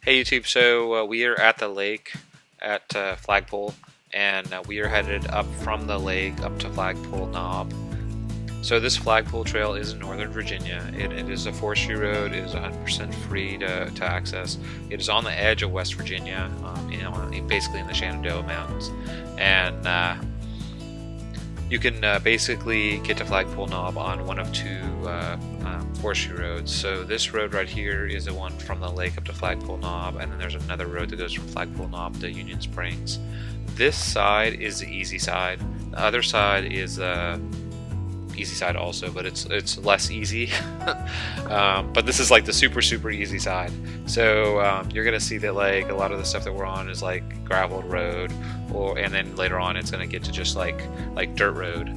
Hey YouTube, so we are at the lake at Flagpole, and we are headed up from the lake up to Flagpole Knob. So this Flagpole Trail is in Northern Virginia. It is a forestry road. It is 100% free to access. It is on the edge of West Virginia, basically in the Shenandoah Mountains, and you can basically get to Flagpole Knob on one of two forestry roads. So this road right here is the one from the lake up to Flagpole Knob, and then there's another road that goes from Flagpole Knob to Union Springs. This side is the easy side. The other side is the easy side also, but it's less easy. But this is like the super easy side. So you're gonna see that like a lot of the stuff that we're on is like graveled road, and then later on it's gonna get to just like dirt road.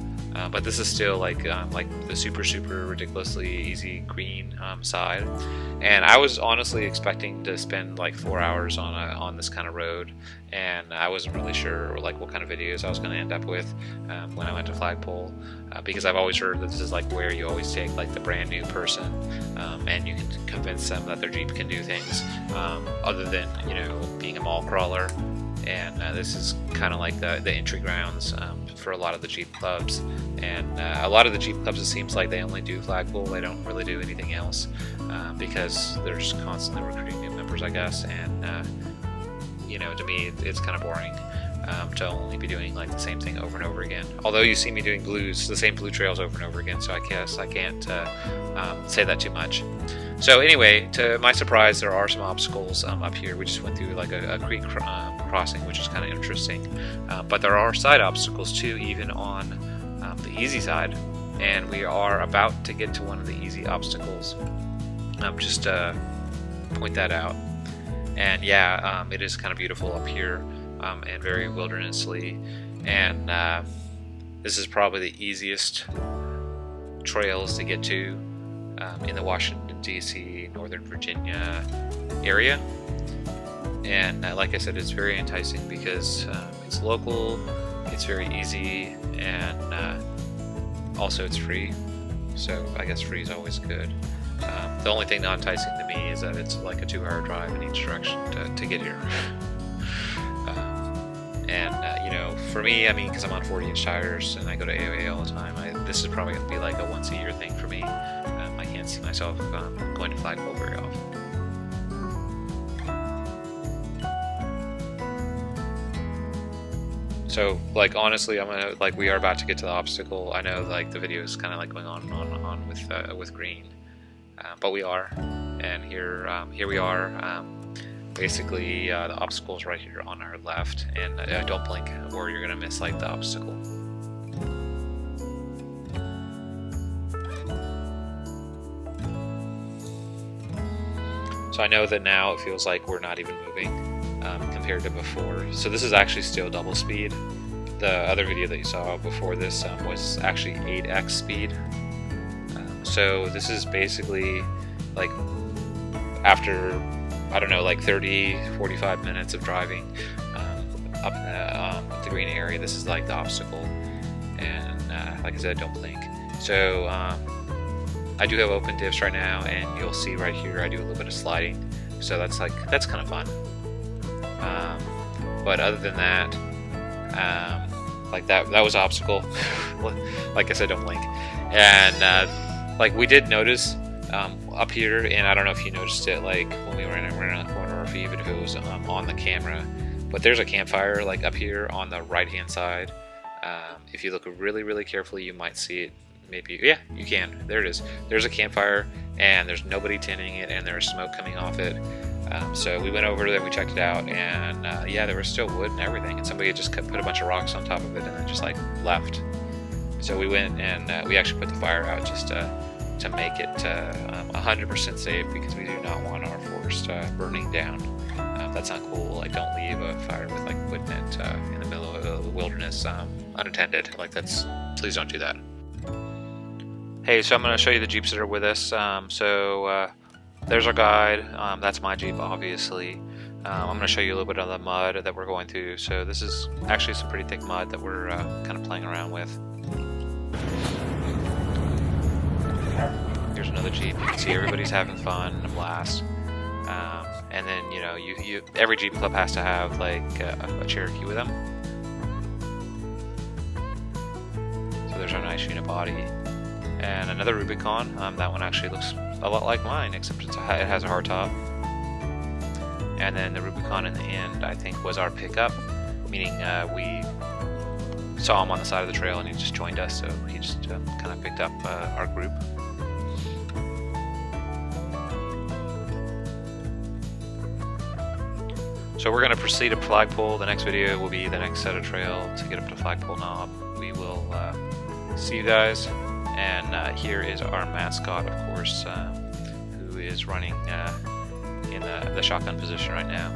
But this is still like the super ridiculously easy green side, and I was honestly expecting to spend like 4 hours on this kind of road, and I wasn't really sure like what kind of videos I was going to end up with when I went to Flagpole, because I've always heard that this is like where you always take like the brand new person, and you can convince them that their Jeep can do things other than being a mall crawler. And this is kind of like the entry grounds for a lot of the Jeep clubs, and a lot of the Jeep clubs, it seems like they only do Flagpole. They don't really do anything else because they're just constantly recruiting new members, I guess. And to me it's kind of boring to only be doing like the same thing over and over again. Although you see me doing the same blue trails over and over again, so I guess I can't say that too much. So anyway, to my surprise, there are some obstacles up here. We just went through like a creek crossing, which is kind of interesting. But there are side obstacles too, even on the easy side. And we are about to get to one of the easy obstacles. Just to point that out. And yeah, it is kind of beautiful up here and very wildernessly. And this is probably the easiest trails to get to in the Washington, D.C., Northern Virginia area. And like I said, it's very enticing because it's local, it's very easy, and also it's free. So I guess free is always good. The only thing not enticing to me is that it's like a 2-hour drive in each direction to get here. For me, I mean, because I'm on 40-inch tires and I go to aoaa all the time, this is probably going to be like a once-a-year thing for me. I can't see myself going to Flagpole very often. So, like, honestly, we are about to get to the obstacle. I know, like, the video is kind of like going on and on with green, but we are, and here we are. Basically, the obstacle is right here on our left, and don't blink or you're gonna miss like the obstacle. So I know that now it feels like we're not even moving compared to before. So this is actually still double speed. The other video that you saw before this was actually 8x speed. So this is basically like after, I don't know, like 30-45 minutes of driving up in the green area, this is like the obstacle. And like I said, don't blink. So I do have open diffs right now, and you'll see right here I do a little bit of sliding. So that's kind of fun. But other than that, like that was obstacle. Like I said, don't blink. And like we did notice up here, and I don't know if you noticed it like when we ran around the corner, or if even if it was on the camera, but there's a campfire like up here on the right hand side. If you look really carefully, you might see it. Maybe, yeah, you can. There it is. There's a campfire, and there's nobody tending it, and there's smoke coming off it. So we went over there, we checked it out, and yeah, there was still wood and everything, and somebody had just put a bunch of rocks on top of it and then just like left. So we went and we actually put the fire out just to make it 100% safe, because we do not want our forest burning down. That's not cool. Like, don't leave a fire with like wood in it in the middle of the wilderness unattended. Like, please don't do that. Hey, so I'm going to show you the Jeeps that are with us. There's our guide. That's my Jeep, obviously. I'm going to show you a little bit of the mud that we're going through. So this is actually some pretty thick mud that we're kind of playing around with. Here's another Jeep. You can see everybody's having fun and a blast. And then you every Jeep Club has to have like a Cherokee with them. So there's our nice unit body, and another Rubicon. That one actually looks a lot like mine, except it has a hard top. And then the Rubicon in the end, I think, was our pickup, meaning we saw him on the side of the trail and he just joined us, so he just kind of picked up our group. So we're going to proceed up Flagpole. The next video will be the next set of trail to get up to Flagpole Knob. We will see you guys, and here is our mascot, of course, who is running in the shotgun position right now.